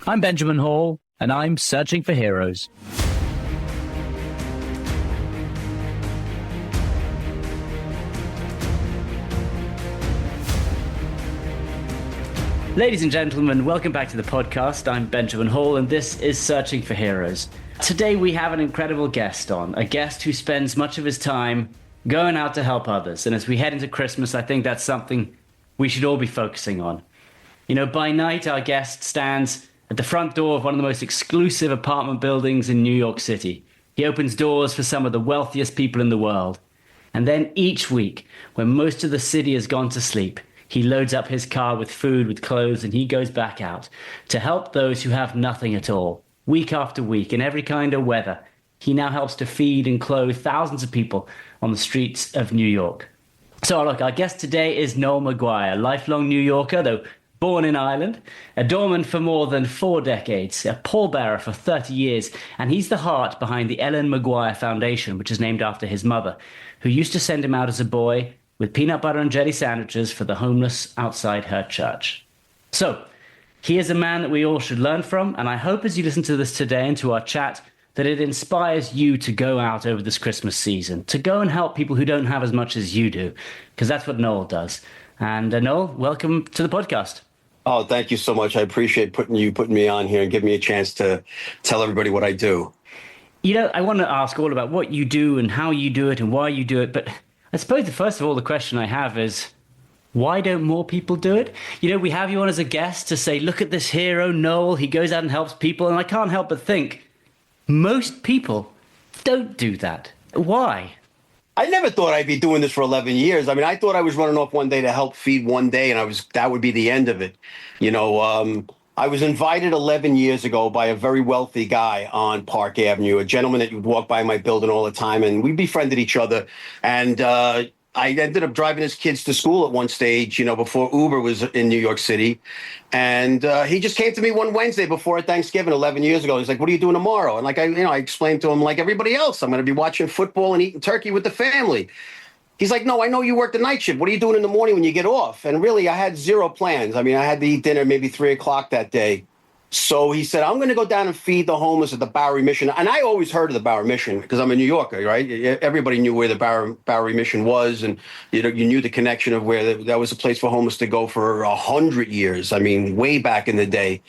I'm Benjamin Hall, and I'm searching for heroes. Ladies and gentlemen, welcome back to the podcast. I'm Benjamin Hall, and this is Searching for Heroes. Today we have an incredible guest on, a guest who spends much of his time going out to help others. And as we head into Christmas, I think that's something we should all be focusing on. You know, by night, our guest stands at the front door of one of the most exclusive apartment buildings in New York City. He opens doors for some of the wealthiest people in the world. And then each week, when most of the city has gone to sleep, he loads up his car with food, with clothes, and he goes back out to help those who have nothing at all. Week after week, in every kind of weather, he now helps to feed and clothe thousands of people on the streets of New York. So look, our guest today is Noel Maguire, lifelong New Yorker, though born in Ireland, a doorman for more than 4 decades, a pallbearer for 30 years, and he's the heart behind the Ellen Maguire Foundation, which is named after his mother, who used to send him out as a boy with peanut butter and jelly sandwiches for the homeless outside her church. So, he is a man that we all should learn from, and I hope as you listen to this today and to our chat, that it inspires you to go out over this Christmas season, to go and help people who don't have as much as you do, because that's what Noel does. And Noel, welcome to the podcast. Oh, thank you so much. I appreciate putting me on here and giving me a chance to tell everybody what I do. You know, I want to ask all about what you do and how you do it and why you do it, but I suppose first of all, the question I have is, why don't more people do it? You know, we have you on as a guest to say, look at this hero, Noel, he goes out and helps people, and I can't help but think, most people don't do that. Why? I never thought I'd be doing this for 11 years. I mean, I thought I was running off one day to help feed one day, and that would be the end of it. You know, I was invited 11 years ago by a very wealthy guy on Park Avenue, a gentleman that would walk by my building all the time, and we befriended each other. And I ended up driving his kids to school at one stage, you know, before Uber was in New York City. And he just came to me one Wednesday before Thanksgiving 11 years ago. He's like, what are you doing tomorrow? And I explained to him, like everybody else, I'm going to be watching football and eating turkey with the family. He's like, no, I know you work the night shift. What are you doing in the morning when you get off? And really, I had zero plans. I mean, I had to eat dinner maybe 3 o'clock that day. So he said, I'm going to go down and feed the homeless at the Bowery Mission. And I always heard of the Bowery Mission because I'm a New Yorker, right? Everybody knew where the Bowery Mission was. And, you know, you knew the connection of where that was a place for homeless to go for 100 years. I mean, way back in the day.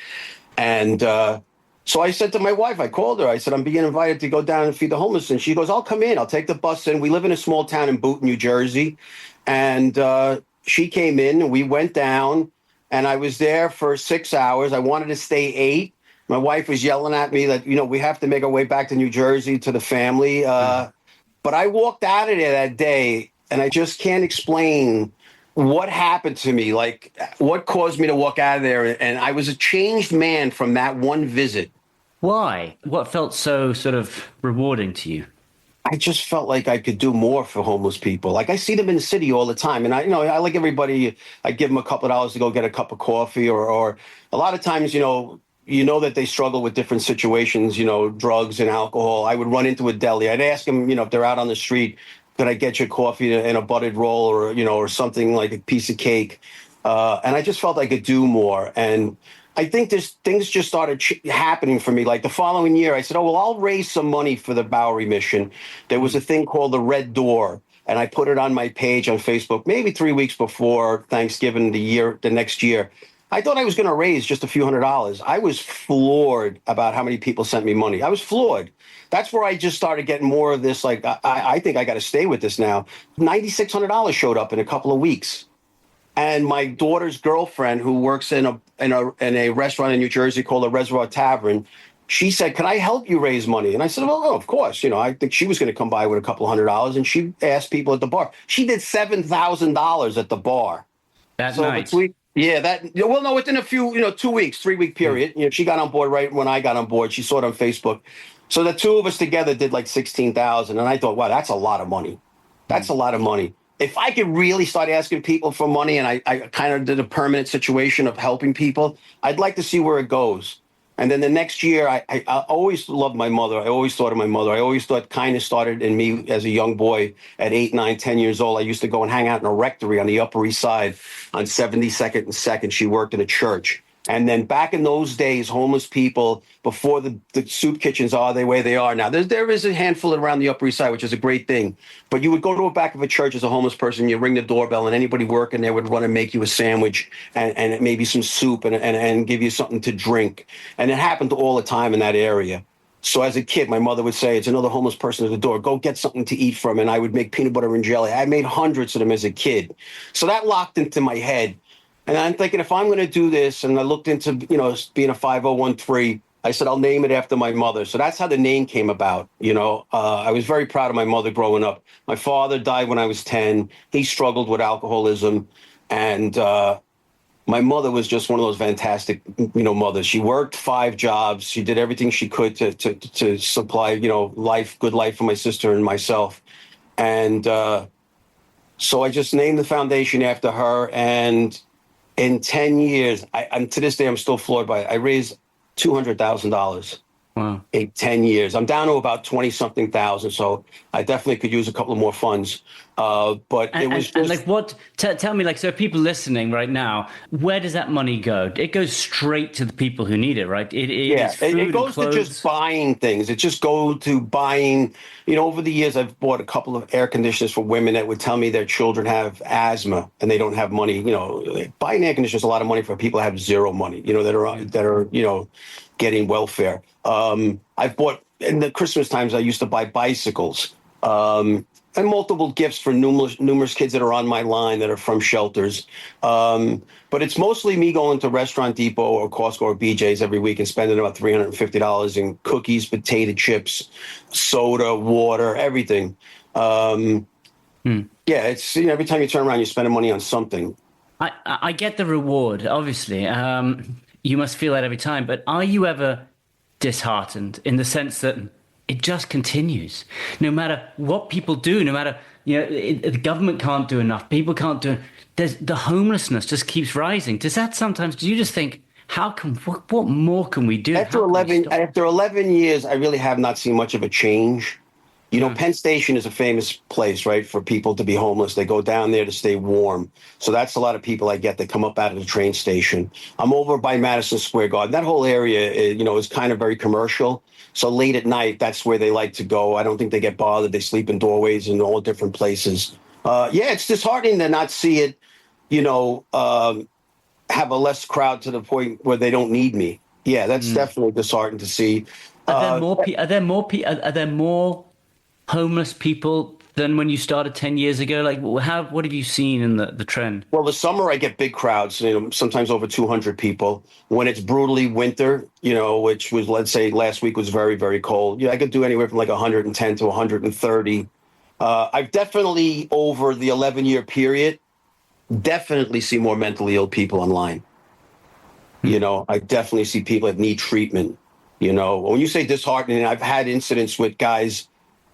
And so I said to my wife, I called her. I said, I'm being invited to go down and feed the homeless. And she goes, I'll come in. I'll take the bus in. We live in a small town in Boonton, New Jersey. And she came in and we went down. And I was there for 6 hours. I wanted to stay 8. My wife was yelling at me that, you know, we have to make our way back to New Jersey to the family. But I walked out of there that day, and I just can't explain what happened to me, like what caused me to walk out of there. And I was a changed man from that one visit. Why? What felt so sort of rewarding to you? I just felt like I could do more for homeless people. Like I see them in the city all the time. And I like everybody, I give them a couple of dollars to go get a cup of coffee or a lot of times, you know that they struggle with different situations, you know, drugs and alcohol. I would run into a deli. I'd ask them, you know, if they're out on the street, could I get you coffee and a buttered roll or, you know, or something like a piece of cake. And I just felt I could do more. And I think things just started happening for me. Like the following year, I said, oh, well, I'll raise some money for the Bowery Mission. There was a thing called the Red Door, and I put it on my page on Facebook maybe 3 weeks before Thanksgiving the next year. I thought I was going to raise just a few $100s. I was floored about how many people sent me money. I was floored. That's where I just started getting more of this, like, I think I got to stay with this now. $9,600 showed up in a couple of weeks. And my daughter's girlfriend, who works in a restaurant in New Jersey called the Reservoir Tavern, she said, can I help you raise money? And I said, well, of course. You know, I think she was going to come by with a couple of $100s, and she asked people at the bar. She did $7,000 at the bar. That night. Within a few, 2 weeks, 3 week period. You know, she got on board right when I got on board. She saw it on Facebook. So the two of us together did like $16,000. And I thought, wow, that's a lot of money. That's a lot of money. If I could really start asking people for money, and I kind of did a permanent situation of helping people, I'd like to see where it goes. And then the next year, I always loved my mother. I always thought of my mother. I always thought kindness started in me as a young boy at 8, 9, 10 years old. I used to go and hang out in a rectory on the Upper East Side on 72nd and 2nd. She worked in a church. And then back in those days, homeless people, before the soup kitchens are the way they are now, there is a handful around the Upper East Side, which is a great thing. But you would go to the back of a church as a homeless person, you ring the doorbell, and anybody working there would run and make you a sandwich and maybe some soup and give you something to drink. And it happened all the time in that area. So as a kid, my mother would say, it's another homeless person at the door. Go get something to eat from. And I would make peanut butter and jelly. I made hundreds of them as a kid. So that locked into my head. And I'm thinking, if I'm going to do this, and I looked into, being a 5013, I said, I'll name it after my mother. So that's how the name came about. I was very proud of my mother growing up. My father died when I was 10. He struggled with alcoholism. And my mother was just one of those fantastic, mothers. She worked 5 jobs. She did everything she could to supply, good life for my sister and myself. And so I just named the foundation after her. And in 10 years, and to this day, I'm still floored by it. I raised $200,000 Wow. in 10 years. I'm down to about 20 something thousand. So I definitely could use a couple of more funds. But it was tell me, so people listening right now, where does that money go? It goes straight to the people who need it, right? It goes to just buying things. It just goes to buying, over the years, I've bought a couple of air conditioners for women that would tell me their children have asthma and they don't have money. Buying air conditioners is a lot of money for people that have zero money, that are getting welfare. I've bought, in the Christmas times, I used to buy bicycles. And multiple gifts for numerous kids that are on my line that are from shelters. But it's mostly me going to Restaurant Depot or Costco or BJ's every week and spending about $350 in cookies, potato chips, soda, water, everything. Yeah, it's every time you turn around, you're spending money on something. I get the reward, obviously. You must feel that every time. But are you ever disheartened in the sense that it just continues, no matter what people do, no matter, the government can't do enough, people can't do, the homelessness just keeps rising. Do you just think, what more can we do? After 11 years, I really have not seen much of a change. Penn Station is a famous place, right, for people to be homeless. They go down there to stay warm. So that's a lot of people I get that come up out of the train station. I'm over by Madison Square Garden. That whole area, is kind of very commercial. So late at night, that's where they like to go. I don't think they get bothered. They sleep in doorways in all different places. It's disheartening to not see it, have a less crowd to the point where they don't need me. Yeah, that's definitely disheartening to see. Are there more homeless people than when you started 10 years ago? What have you seen in the trend? Well, the summer I get big crowds, sometimes over 200 people. When it's brutally winter, which was, let's say last week was very, very cold. I could do anywhere from 110 to 130. I've definitely, over the 11-year period, definitely see more mentally ill people online. I definitely see people that need treatment. When you say disheartening, I've had incidents with guys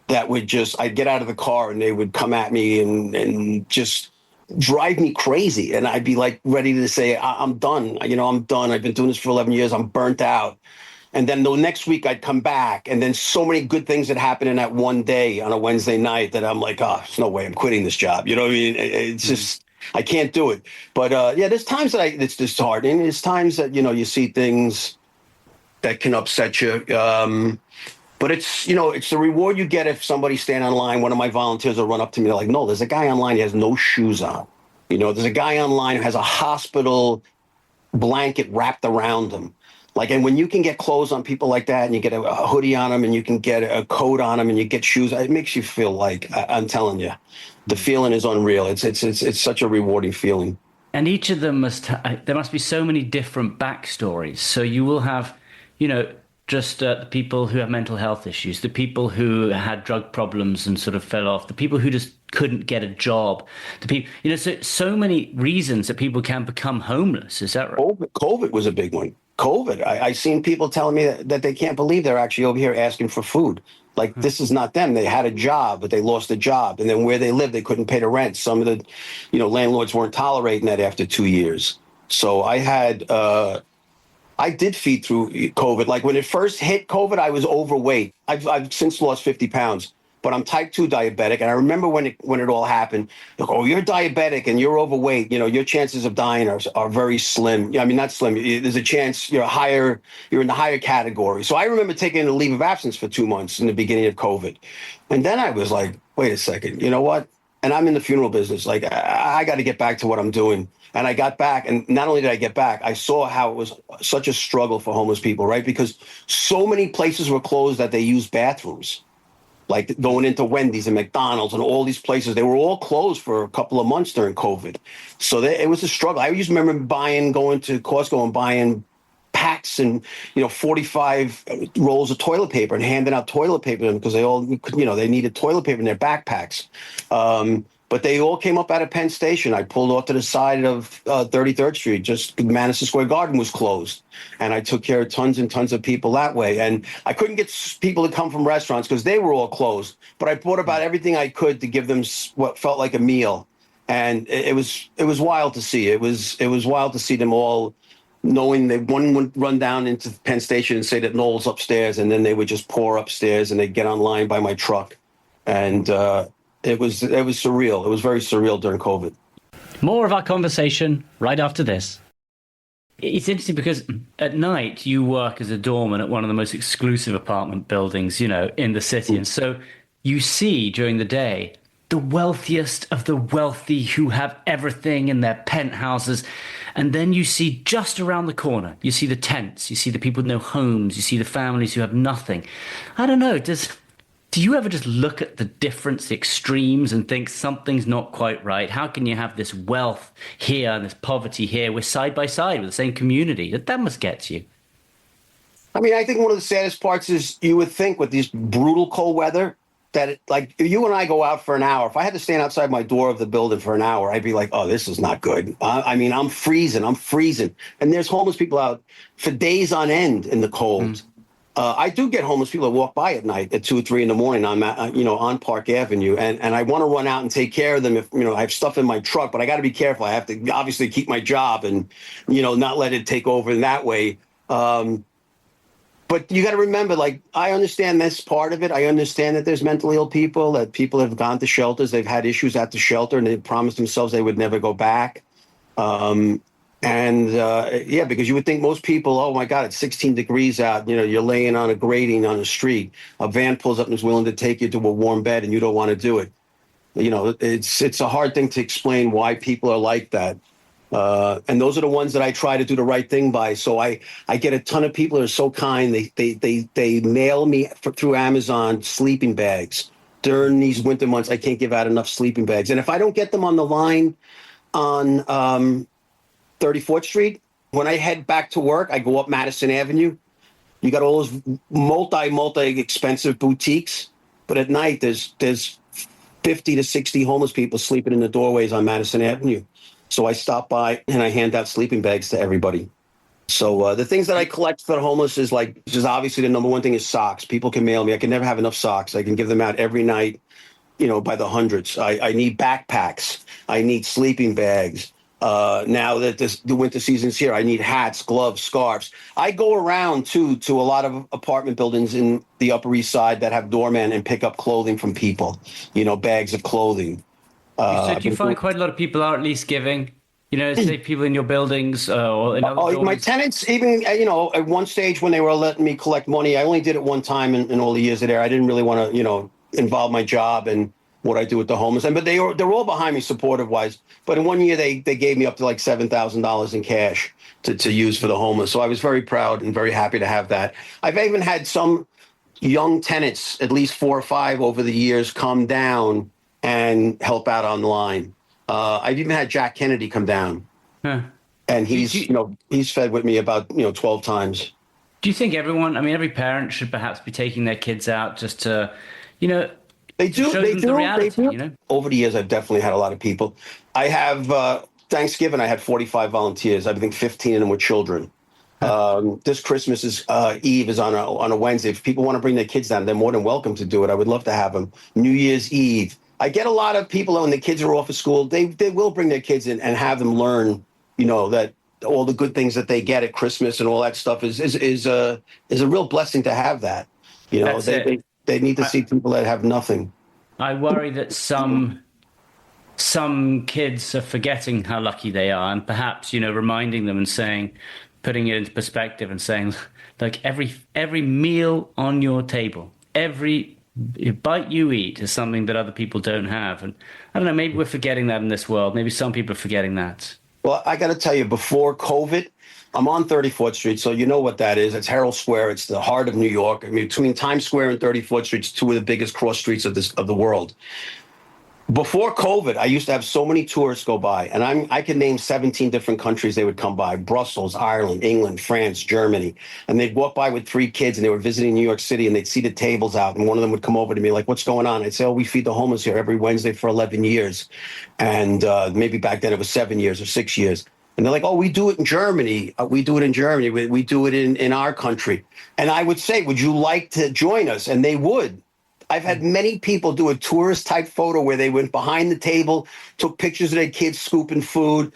that would I'd get out of the car and they would come at me and just drive me crazy. And I'd be ready to say, I'm done. I'm done. I've been doing this for 11 years. I'm burnt out. And then the next week I'd come back and then so many good things that happen in that one day on a Wednesday night that I'm there's no way I'm quitting this job. You know what I mean? It's just, I can't do it. But there's times that it's disheartening. There's times that, you see things that can upset you. But it's the reward you get if somebody stand online. One of my volunteers will run up to me. They're like, no, there's a guy online. He has no shoes on. There's a guy online who has a hospital blanket wrapped around him. And when you can get clothes on people like that and you get a hoodie on them and you can get a coat on them and you get shoes, it makes you feel I'm telling you, the feeling is unreal. It's such a rewarding feeling. And each of them there must be so many different backstories. So you will have, just the people who have mental health issues, the people who had drug problems and sort of fell off, the people who just couldn't get a job, the people, so many reasons that people can become homeless. Is that right? COVID was a big one. COVID. I seen people telling me that they can't believe they're actually over here asking for food. This is not them. They had a job, but they lost a job. And then where they lived, they couldn't pay the rent. Some of the, landlords weren't tolerating that after 2 years. So I did feed through COVID. When it first hit COVID, I was overweight. I've since lost 50 pounds. but I'm type 2 diabetic. And I remember when it all happened, like, oh, you're diabetic and you're overweight. Your chances of dying are very slim. I mean, not slim. There's a chance you're in the higher category. So I remember taking a leave of absence for 2 months in the beginning of COVID. And then I was like, wait a second, you know what? And I'm in the funeral business. Like, I got to get back to what I'm doing. And I got back. And not only did I get back, I saw how it was such a struggle for homeless people, right? Because so many places were closed that they used bathrooms, like going into Wendy's and McDonald's and all these places. They were all closed for a couple of months during COVID. So it was a struggle. I just remember going to Costco and buying packs and 45 rolls of toilet paper and handing out toilet paper to them because they needed toilet paper in their backpacks. But they all came up out of Penn Station. I pulled off to the side of 33rd Street. Just Madison Square Garden was closed, and I took care of tons and tons of people that way. And I couldn't get people to come from restaurants because they were all closed. But I bought about everything I could to give them what felt like a meal, and it was wild to see. It was wild to see them all, knowing that one would run down into Penn Station and say that Noel's upstairs, and then they would just pour upstairs and they'd get online by my truck. And it was surreal. It was very surreal during COVID. More of our conversation right after this. It's interesting because at night you work as a doorman at one of the most exclusive apartment buildings, in the city. And so you see during the day the wealthiest of the wealthy who have everything in their penthouses. And then you see just around the corner, you see the tents, you see the people with no homes, you see the families who have nothing. I don't know, do you ever just look at the difference, the extremes, and think something's not quite right? How can you have this wealth here and this poverty here? We're side by side with the same community. That must get to you. I mean, I think one of the saddest parts is you would think with this brutal cold weather that, like, if you and I go out for an hour, if I had to stand outside my door of the building for an hour, I'd be like, oh, this is not good. I mean, I'm freezing. And there's homeless people out for days on end in the cold. I do get homeless people that walk by at night at 2 or 3 in the morning on Park Avenue. And I want to run out and take care of them if, I have stuff in my truck, but I got to be careful. I have to obviously keep my job and, not let it take over in that way. But you got to remember, like, I understand this part of it. I understand that there's mentally ill people, that people have gone to shelters. They've had issues at the shelter and they promised themselves they would never go back. Because you would think most people, oh, my God, it's 16 degrees out. You're laying on a grating on the street. A van pulls up and is willing to take you to a warm bed and you don't want to do it. It's a hard thing to explain why people are like that. And those are the ones that I try to do the right thing by. So I get a ton of people that are so kind. They mail me through Amazon sleeping bags. During these winter months, I can't give out enough sleeping bags. And if I don't get them on the line on 34th Street, when I head back to work, I go up Madison Avenue. You got all those multi expensive boutiques. But at night, there's 50 to 60 homeless people sleeping in the doorways on Madison Avenue. So I stop by and I hand out sleeping bags to everybody. So the things that I collect for the homeless is obviously the number one thing is socks. People can mail me. I can never have enough socks. I can give them out every night, by the hundreds. I need backpacks. I need sleeping bags. Now that the winter season's here, I need hats, gloves, scarves. I go around to a lot of apartment buildings in the Upper East Side that have doormen and pick up clothing from people, bags of clothing. So do you find quite a lot of people are at least giving? Say people in your buildings or in other buildings? My tenants, even, at one stage when they were letting me collect money, I only did it one time in all the years there. I didn't really want to, involve my job and what I do with the homeless. But they're all behind me supportive wise. But in one year, they gave me up to like $7,000 in cash to use for the homeless. So I was very proud and very happy to have that. I've even had some young tenants, at least 4 or 5 over the years, come down and help out online. I've even had Jack Kennedy come down, and he's fed with me about 12 times. Do you think every parent should perhaps be taking their kids out just to, They do. The reality. Over the years, I've definitely had a lot of people. I have Thanksgiving. I had 45 volunteers. I think 15 of them were children. This Christmas Eve is on a Wednesday. If people want to bring their kids down, they're more than welcome to do it. I would love to have them. New Year's Eve. I get a lot of people when the kids are off of school. They will bring their kids in and have them learn, that all the good things that they get at Christmas and all that stuff is a real blessing to have that. They need to see people that have nothing. I worry that some kids are forgetting how lucky they are, and perhaps, reminding them and saying, putting it into perspective and saying, like every meal on your table, every bite you eat is something that other people don't have. And I don't know, maybe we're forgetting that in this world. Maybe some people are forgetting that. Well, I got to tell you, before COVID, I'm on 34th Street, so you know what that is. It's Herald Square. It's the heart of New York. I mean, between Times Square and 34th Street, it's two of the biggest cross streets of the world. Before COVID, I used to have so many tourists go by, and I can name 17 different countries they would come by: Brussels, Ireland, England, France, Germany. And they'd walk by with three kids, and they were visiting New York City, and they'd see the tables out, and one of them would come over to me like, "What's going on?" I'd say, "Oh, we feed the homeless here every Wednesday for 11 years." And maybe back then it was 7 years or 6 years. And they're like, "Oh, we do it in Germany. We do it in Germany. We do it in our country." And I would say, "Would you like to join us?" And they would. I've had many people do a tourist type photo where they went behind the table, took pictures of their kids scooping food.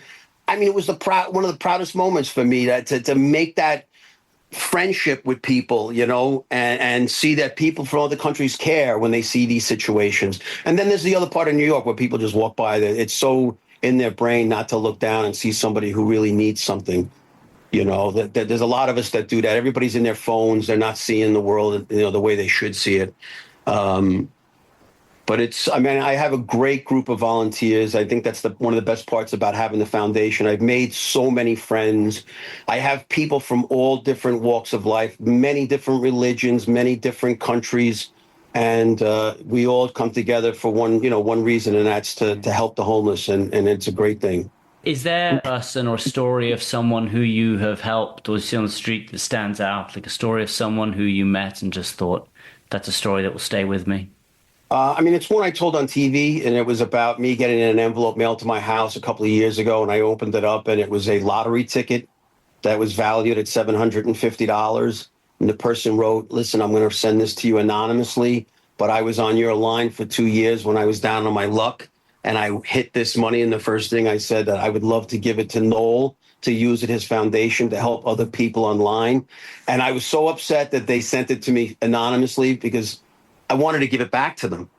I mean, it was one of the proudest moments for me to make that friendship with people, and see that people from other countries care when they see these situations. And then there's the other part of New York where people just walk by. It's so in their brain not to look down and see somebody who really needs something. That there's a lot of us that do that. Everybody's in their phones. They're not seeing the world, the way they should see it. But I have a great group of volunteers. I think that's one of the best parts about having the foundation. I've made so many friends. I have people from all different walks of life, many different religions, many different countries. And we all come together for one reason, and that's to help the homeless. And it's a great thing. Is there a person or a story of someone who you have helped or see on the street that stands out, like a story of someone who you met and just thought, that's a story that will stay with me? It's one I told on TV, and it was about me getting an envelope mailed to my house a couple of years ago, and I opened it up, and it was a lottery ticket that was valued at $750. And the person wrote, "Listen, I'm going to send this to you anonymously, but I was on your line for 2 years when I was down on my luck, and I hit this money, and the first thing I said that I would love to give it to Noel to use at his foundation to help other people online." And I was so upset that they sent it to me anonymously because I wanted to give it back to them.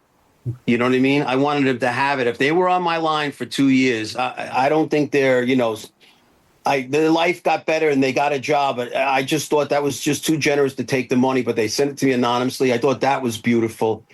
You know what I mean? I wanted them to have it. If they were on my line for 2 years, I don't think their life got better and they got a job. But I just thought that was just too generous to take the money, but they sent it to me anonymously. I thought that was beautiful.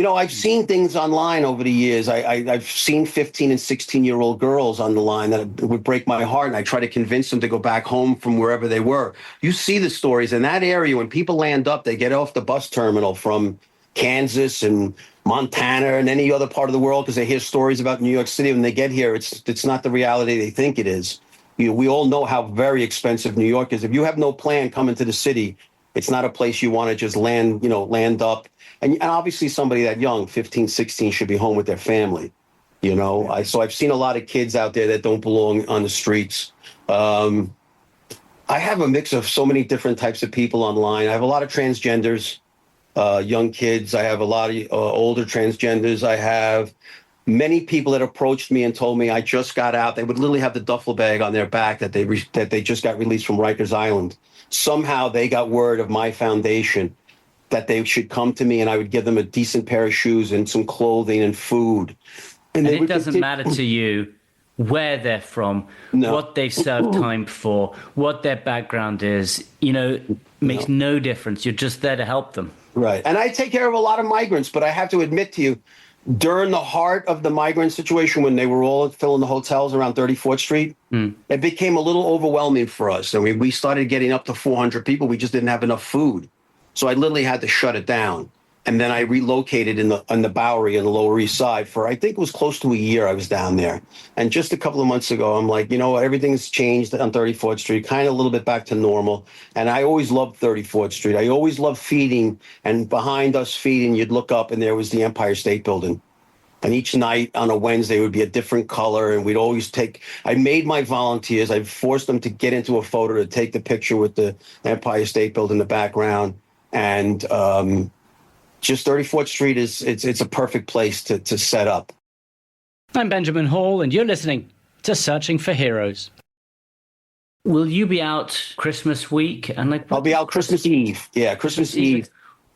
I've seen things online over the years. I've seen 15 and 16-year-old girls on the line that would break my heart, and I try to convince them to go back home from wherever they were. You see the stories in that area. When people land up, they get off the bus terminal from Kansas and Montana and any other part of the world because they hear stories about New York City. When they get here, it's not the reality they think it is. We all know how very expensive New York is. If you have no plan coming to the city, it's not a place you want to just land up. And obviously somebody that young, 15, 16, should be home with their family. So I've seen a lot of kids out there that don't belong on the streets. I have a mix of so many different types of people online. I have a lot of transgenders, young kids. I have a lot of older transgenders. I have many people that approached me and told me I just got out. They would literally have the duffel bag on their back that they just got released from Rikers Island. Somehow they got word of my foundation that they should come to me, and I would give them a decent pair of shoes and some clothing and food. And it doesn't matter to you where they're from, what they've served time for, what their background is. Makes no difference. You're just there to help them. Right. And I take care of a lot of migrants, but I have to admit to you, during the heart of the migrant situation, when they were all filling the hotels around 34th Street, it became a little overwhelming for us. And we started getting up to 400 people. We just didn't have enough food. So I literally had to shut it down. And then I relocated in the Bowery in the Lower East Side for, I think it was close to a year I was down there. And just a couple of months ago, I'm like, everything's changed on 34th Street, kind of a little bit back to normal. And I always loved 34th Street. I always loved feeding. And behind us feeding, you'd look up and there was the Empire State Building. And each night on a Wednesday would be a different color. And we'd always I made my volunteers, I forced them to get into a photo to take the picture with the Empire State Building in the background. And just 34th Street it's a perfect place to set up. I'm Benjamin Hall, and you're listening to Searching for Heroes. Will you be out Christmas week? And I'll be out Christmas Eve. Yeah, Christmas Eve.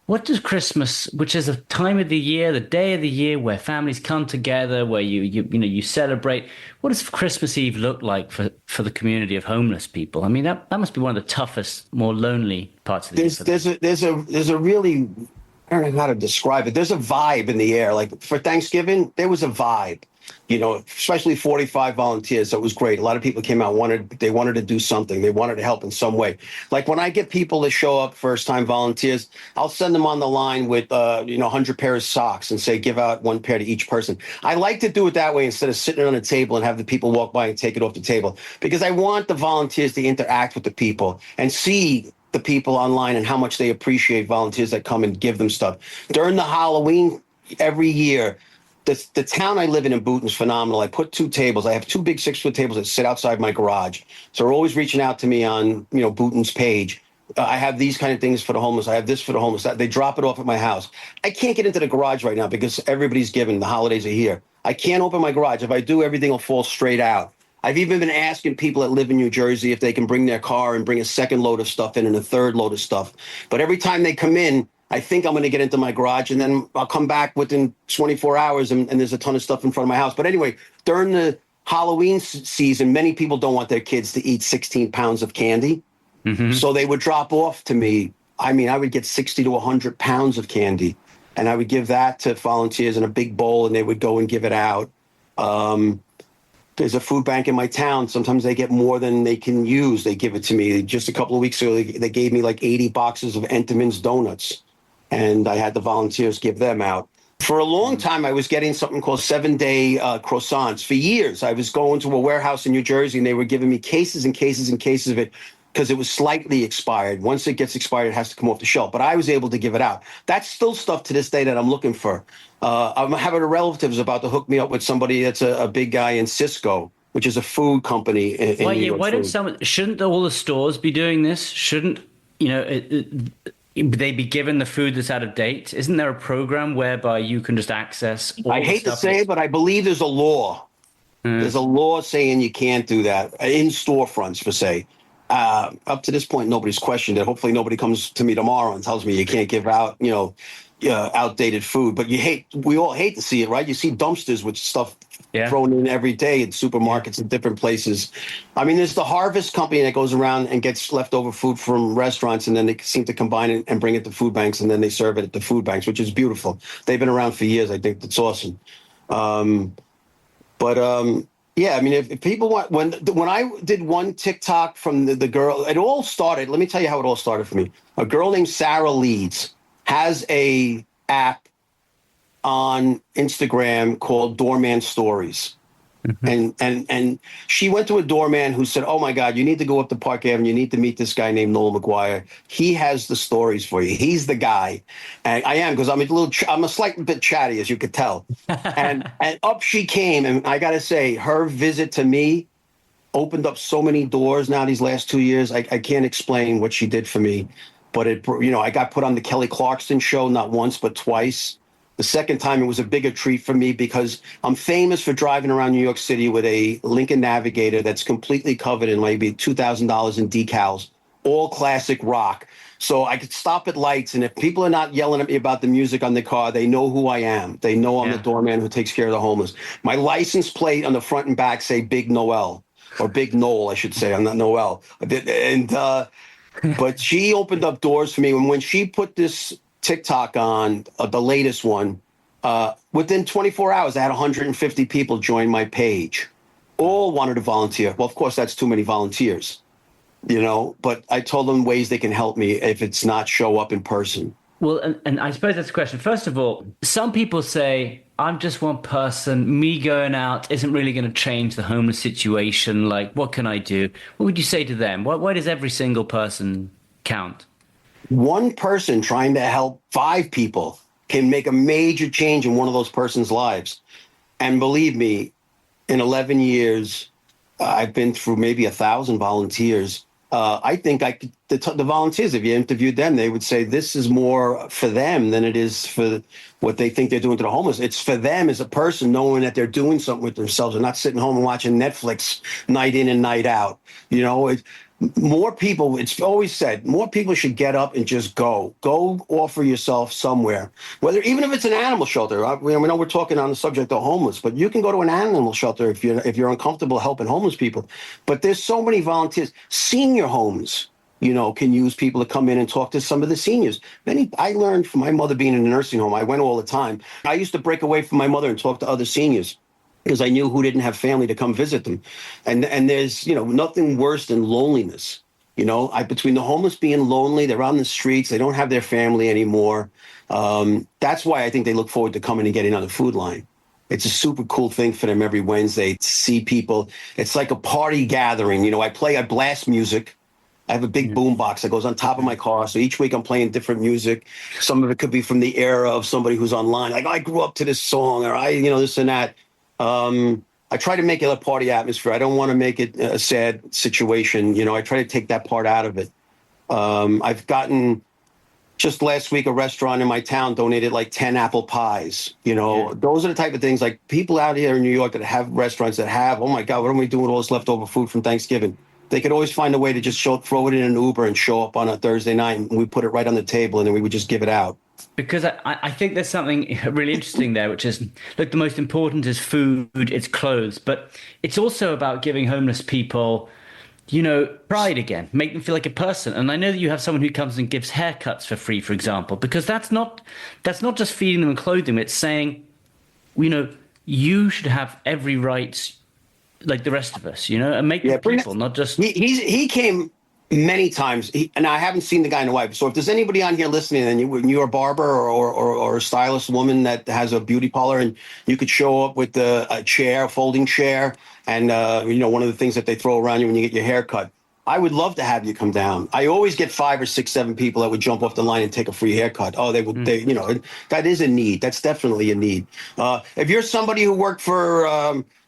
What does Christmas, which is a time of the year, the day of the year where families come together, where you celebrate, what does Christmas Eve look like for the community of homeless people? I mean, that must be one of the toughest, more lonely parts of the year There's for them. there's a really, I don't know how to describe it. There's a vibe in the air. Like for Thanksgiving, there was a vibe, especially 45 volunteers. So it was great. A lot of people came out, they wanted to do something. They wanted to help in some way. Like when I get people to show up, first time volunteers, I'll send them on the line with, 100 pairs of socks and say, give out one pair to each person. I like to do it that way instead of sitting on a table and have the people walk by and take it off the table, because I want the volunteers to interact with the people and see the people online and how much they appreciate volunteers that come and give them stuff. During the Halloween every year, the town I live in Booton is phenomenal. I put two tables. I have two big 6-foot tables that sit outside my garage. So they're always reaching out to me on, Booton's page. I have these kind of things for the homeless. I have this for the homeless. They drop it off at my house. I can't get into the garage right now because everybody's given. The holidays are here. I can't open my garage. If I do, everything will fall straight out. I've even been asking people that live in New Jersey if they can bring their car and bring a second load of stuff in and a third load of stuff. But every time they come in, I think I'm going to get into my garage, and then I'll come back within 24 hours and there's a ton of stuff in front of my house. But anyway, during the Halloween season, many people don't want their kids to eat 16 pounds of candy. Mm-hmm. So they would drop off to me. I mean, I would get 60 to 100 pounds of candy, and I would give that to volunteers in a big bowl, and they would go and give it out. There's a food bank in my town. Sometimes they get more than they can use. They give it to me. Just a couple of weeks ago, they gave me like 80 boxes of Entenmann's donuts, and I had the volunteers give them out. For a long time, I was getting something called 7-day croissants. For years, I was going to a warehouse in New Jersey, and they were giving me cases and cases and cases of it because it was slightly expired. Once it gets expired, it has to come off the shelf. But I was able to give it out. That's still stuff to this day that I'm looking for. I'm having a relative's about to hook me up with somebody that's a big guy in Cisco, which is a food company in New York. Why don't shouldn't all the stores be doing this? Shouldn't, they be given the food that's out of date? Isn't there a program whereby you can just access all I the hate to stuff say it, but I believe there's a law. There's a law saying you can't do that in storefronts, for say. Up to this point, nobody's questioned it. Hopefully nobody comes to me tomorrow and tells me you can't give out, outdated food. But we all hate to see it, right? You see dumpsters with stuff thrown in every day in supermarkets and different places. I mean, there's the Harvest Company that goes around and gets leftover food from restaurants, and then they seem to combine it and bring it to food banks, and then they serve it at the food banks, which is beautiful. They've been around for years. I think that's awesome. Yeah, I mean, if people want, when I did one TikTok from the girl, it all started. Let me tell you how it all started for me. A girl named Sarah Leeds has a app on Instagram called Doorman Stories. Mm-hmm. And she went to a doorman who said, "Oh my God, you need to go up to Park Avenue. You need to meet this guy named Noel Maguire. He has the stories for you. He's the guy." And I am, because I'm a slight bit chatty, as you could tell. and up she came, and I got to say, her visit to me opened up so many doors. Now these last 2 years, I can't explain what she did for me, but I got put on the Kelly Clarkson show not once but twice. The second time, it was a bigger treat for me because I'm famous for driving around New York City with a Lincoln Navigator that's completely covered in maybe $2,000 in decals, all classic rock. So I could stop at lights, and if people are not yelling at me about the music on the car, they know who I am. They know I'm the doorman who takes care of the homeless. My license plate on the front and back say Big Noel, or Big Noel, I should say. I'm not Noel. But she opened up doors for me. And when she put this TikTok on, the latest one, within 24 hours, I had 150 people join my page. All wanted to volunteer. Well, of course, that's too many volunteers, but I told them ways they can help me if it's not show up in person. Well, and I suppose that's the question. First of all, some people say, I'm just one person. Me going out isn't really going to change the homeless situation. Like, what can I do? What would you say to them? Why does every single person count? One person trying to help 5 people can make a major change in one of those person's lives. And believe me, in 11 years, I've been through maybe 1,000 volunteers. I think the volunteers, if you interviewed them, they would say this is more for them than it is for what they think they're doing to the homeless. It's for them as a person, knowing that they're doing something with themselves and not sitting home and watching Netflix night in and night out. more people, it's always said, more people should get up and just go offer yourself somewhere, whether, even if it's an animal shelter. We know we're talking on the subject of homeless, but you can go to an animal shelter if you're uncomfortable helping homeless people. But there's so many volunteers. Senior homes, can use people to come in and talk to some of the seniors. I learned from my mother being in a nursing home. I went all the time. I used to break away from my mother and talk to other seniors, because I knew who didn't have family to come visit them. And there's, nothing worse than loneliness. Between the homeless being lonely, they're on the streets, they don't have their family anymore. That's why I think they look forward to coming and getting on the food line. It's a super cool thing for them every Wednesday to see people. It's like a party gathering. I blast music. I have a big boom box that goes on top of my car. So each week I'm playing different music. Some of it could be from the era of somebody who's online. Like, I grew up to this song, or this and that. I try to make it a party atmosphere. I don't want to make it a sad situation. I try to take that part out of it. I've gotten, just last week, a restaurant in my town donated like 10 apple pies. Those are the type of things, like people out here in New York that have restaurants that have, oh my God, what are we doing with all this leftover food from Thanksgiving? They could always find a way to just throw it in an Uber and show up on a Thursday night, and we put it right on the table, and then we would just give it out. Because I think there's something really interesting there, which is, look, the most important is food, it's clothes, but it's also about giving homeless people, pride again, make them feel like a person. And I know that you have someone who comes and gives haircuts for free, for example, because that's not just feeding them and clothing them. It's saying, you should have every right like the rest of us, and make them people, not just. He came many times, and I haven't seen the guy in a while. So if there's anybody on here listening, and you're a barber or a stylist woman that has a beauty parlor, and you could show up with a chair, a folding chair, and one of the things that they throw around you when you get your hair cut, I would love to have you come down. I always get 5 or 6, 7 people that would jump off the line and take a free haircut. Oh, they would. That is a need. That's definitely a need. If you're somebody who worked for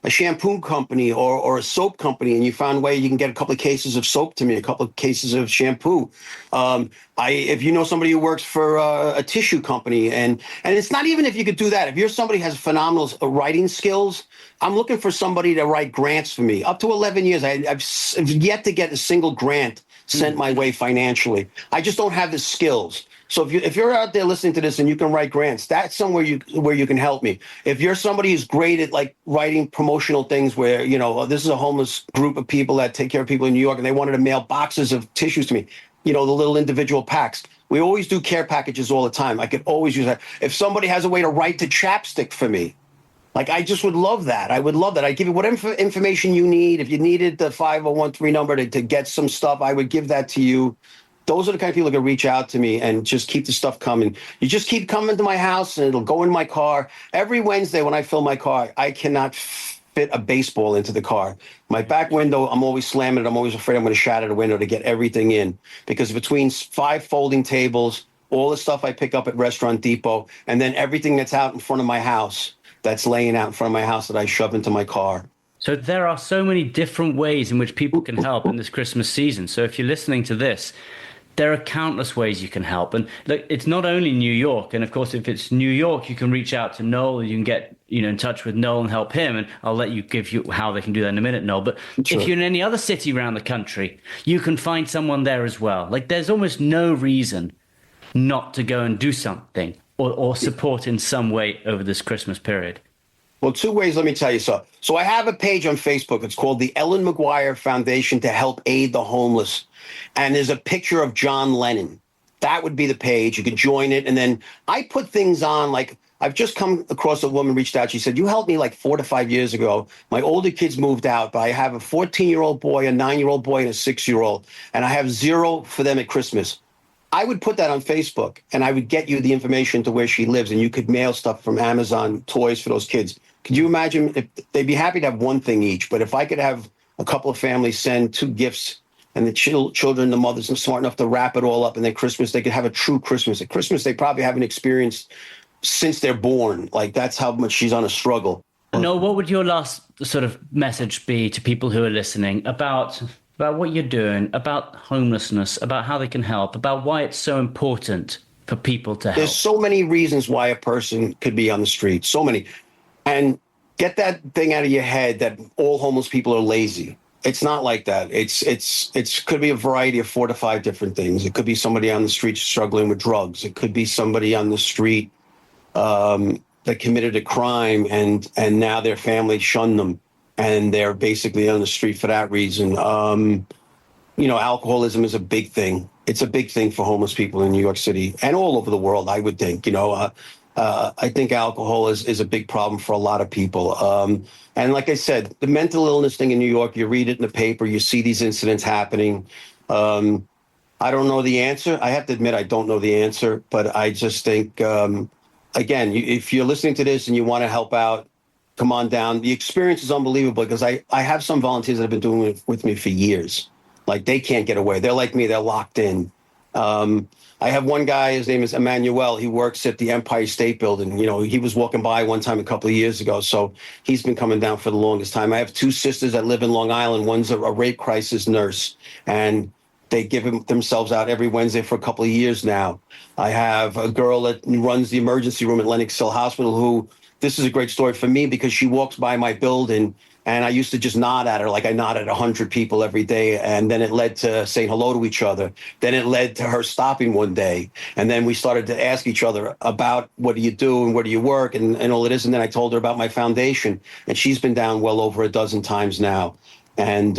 a shampoo company or a soap company, and you found a way you can get a couple of cases of soap to me, a couple of cases of shampoo. If you know somebody who works for a tissue company, and it's not even if you could do that. If you're somebody who has phenomenal writing skills, I'm looking for somebody to write grants for me. Up to 11 years, I've yet to get a single grant sent my way financially. I just don't have the skills. So if you're out there listening to this and you can write grants, that's somewhere where you can help me. If you're somebody who's great at like writing promotional things where, this is a homeless group of people that take care of people in New York, and they wanted to mail boxes of tissues to me, the little individual packs. We always do care packages all the time. I could always use that. If somebody has a way to write to chapstick for me, like, I just would love that. I would love that. I'd give you whatever information you need. If you needed the 5013 number to get some stuff, I would give that to you. Those are the kind of people that can reach out to me and just keep the stuff coming. You just keep coming to my house, and it'll go in my car. Every Wednesday when I fill my car, I cannot fit a baseball into the car. My back window, I'm always slamming it. I'm always afraid I'm going to shatter the window to get everything in, because between 5 folding tables, all the stuff I pick up at Restaurant Depot, and then everything that's out in front of my house, that's laying out in front of my house that I shove into my car. So there are so many different ways in which people can help in this Christmas season. So if you're listening to this, there are countless ways you can help. And look, it's not only New York. And of course, if it's New York, you can reach out to Noel. You can get in touch with Noel and help him. And I'll let you give you how they can do that in a minute, Noel. But sure. If you're in any other city around the country, you can find someone there as well. Like, there's almost no reason not to go and do something or support in some way over this Christmas period. Well, 2 ways, let me tell you so. So I have a page on Facebook. It's called the Ellen Maguire Foundation to help aid the homeless. And there's a picture of John Lennon. That would be the page. You could join it. And then I put things on, like, I've just come across a woman reached out. She said, you helped me like 4 to 5 years ago. My older kids moved out, but I have a 14-year-old boy, a 9-year-old boy, and a 6-year-old. And I have 0 for them at Christmas. I would put that on Facebook, and I would get you the information to where she lives, and you could mail stuff from Amazon, toys for those kids. Could you imagine if they'd be happy to have 1 thing each, but if I could have a couple of families send 2 gifts, and the children, the mothers are smart enough to wrap it all up, and then Christmas, they could have a true Christmas. At Christmas, they probably haven't experienced since they're born. Like, that's how much she's on a struggle. No, what would your last sort of message be to people who are listening about what you're doing, about homelessness, about how they can help, about why it's so important for people to help? There's so many reasons why a person could be on the street, so many. And get that thing out of your head that all homeless people are lazy. It's not like that. It's could be a variety of 4 to 5 different things. It could be somebody on the street struggling with drugs. It could be somebody on the street that committed a crime and now their family shunned them and they're basically on the street for that reason. Alcoholism is a big thing. It's a big thing for homeless people in New York City and all over the world, I would think. I think alcohol is a big problem for a lot of people. And like I said, the mental illness thing in New York, you read it in the paper, you see these incidents happening. I don't know the answer. I have to admit, I don't know the answer, but I just think, again, if you're listening to this and you want to help out, come on down. The experience is unbelievable because I have some volunteers that have been doing it with me for years. Like they can't get away. They're like me. They're locked in. I have one guy, his name is Emmanuel. He works at the Empire State Building. He was walking by one time a couple of years ago. So he's been coming down for the longest time. I have 2 sisters that live in Long Island. One's a rape crisis nurse, and they give themselves out every Wednesday for a couple of years now. I have a girl that runs the emergency room at Lenox Hill Hospital who, this is a great story for me because she walks by my building and I used to just nod at her like I nod at 100 people every day. And then it led to saying hello to each other. Then it led to her stopping one day. And then we started to ask each other about what do you do and where do you work and all it is. And then I told her about my foundation. And she's been down well over a dozen times now. And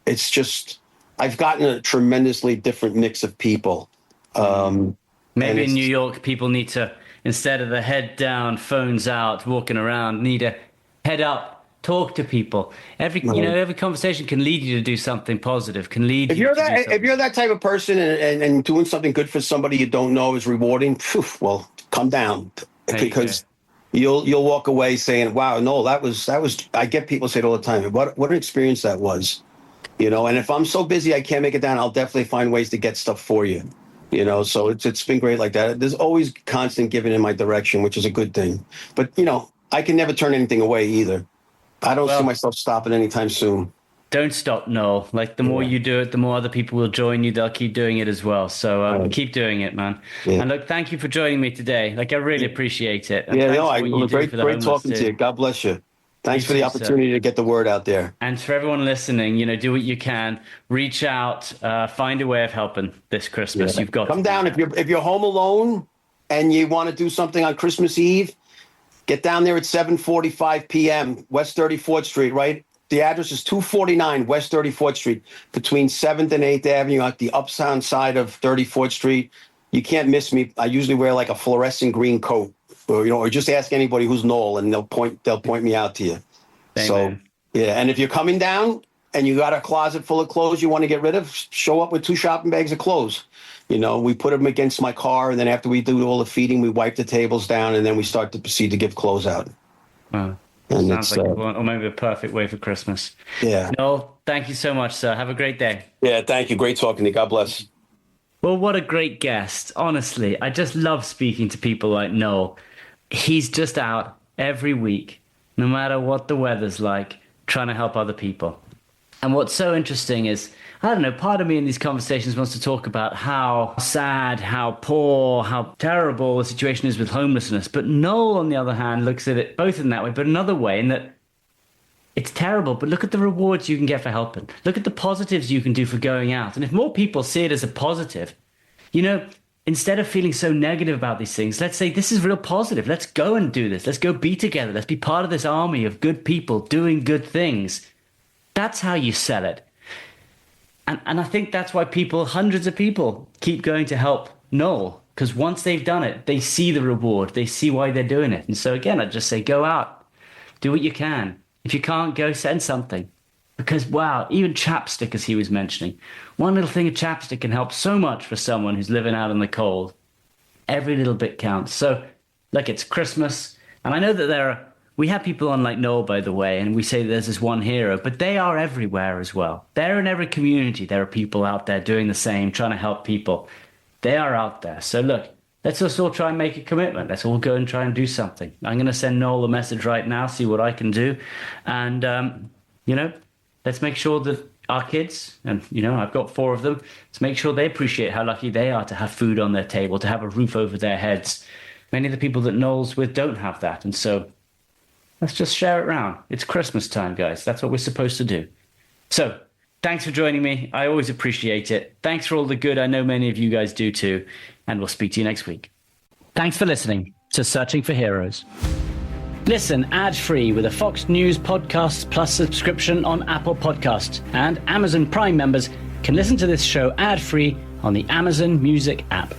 it's just, I've gotten a tremendously different mix of people. Maybe in New York, people need to, instead of the head down, phones out, walking around, need a head up. Talk to people. Every conversation can lead you to do something positive. Can lead if you're that type of person and doing something good for somebody you don't know is rewarding. Well, come down because you'll walk away saying, "Wow, no, that was." I get people say it all the time. What an experience that was, And if I'm so busy I can't make it down, I'll definitely find ways to get stuff for you. So it's been great like that. There's always constant giving in my direction, which is a good thing. But I can never turn anything away either. I don't see myself stopping anytime soon. Don't stop, Noel. Like the more you do it, the more other people will join you. They'll keep doing it as well. So keep doing it, man. Yeah. And look, thank you for joining me today. Like I really appreciate it. And great talking to you. God bless you. Thanks for the opportunity to get the word out there. And for everyone listening, do what you can. Reach out. Find a way of helping this Christmas. Yeah. You've got come down if you're home alone and you want to do something on Christmas Eve. Get down there at 7:45 p.m. West 34th Street, right? The address is 249 West 34th Street, between 7th and 8th Avenue, at the uptown side of 34th Street. You can't miss me. I usually wear like a fluorescent green coat, or just ask anybody who's Noel, and they'll point me out to you. Amen. So, and if you're coming down and you got a closet full of clothes you want to get rid of, show up with 2 shopping bags of clothes. We put them against my car, and then after we do all the feeding, we wipe the tables down, and then we start to proceed to give clothes out. Wow. Sounds like or maybe a perfect way for Christmas. Yeah. Noel, thank you so much, sir. Have a great day. Yeah, thank you. Great talking to you. God bless. Well, what a great guest. Honestly, I just love speaking to people like Noel. He's just out every week, no matter what the weather's like, trying to help other people. And what's so interesting is, I don't know, part of me in these conversations wants to talk about how sad, how poor, how terrible the situation is with homelessness. But Noel, on the other hand, looks at it both in that way, but another way, in that it's terrible, but look at the rewards you can get for helping. Look at the positives you can do for going out. And if more people see it as a positive, instead of feeling so negative about these things, let's say this is real positive. Let's go and do this. Let's go be together. Let's be part of this army of good people doing good things. That's how you sell it. And I think that's why hundreds of people keep going to help Noel, because once they've done it, they see the reward. They see why they're doing it. And so again, I just say, go out, do what you can. If you can't go, send something. Because, wow, even chapstick, as he was mentioning, one little thing of chapstick can help so much for someone who's living out in the cold. Every little bit counts. So, look, it's Christmas. And I know that we have people on like Noel, by the way, and we say there's this one hero, but they are everywhere as well. They're in every community. There are people out there doing the same, trying to help people. They are out there. So look, let's just all try and make a commitment. Let's all go and try and do something. I'm going to send Noel a message right now, see what I can do. And, let's make sure that our kids, and, I've got 4 of them, let's make sure they appreciate how lucky they are to have food on their table, to have a roof over their heads. Many of the people that Noel's with don't have that. And so let's just share it around. It's Christmas time, guys. That's what we're supposed to do. So thanks for joining me. I always appreciate it. Thanks for all the good. I know many of you guys do too. And we'll speak to you next week. Thanks for listening to Searching for Heroes. Listen ad-free with a Fox News Podcasts Plus subscription on Apple Podcasts. And Amazon Prime members can listen to this show ad-free on the Amazon Music app.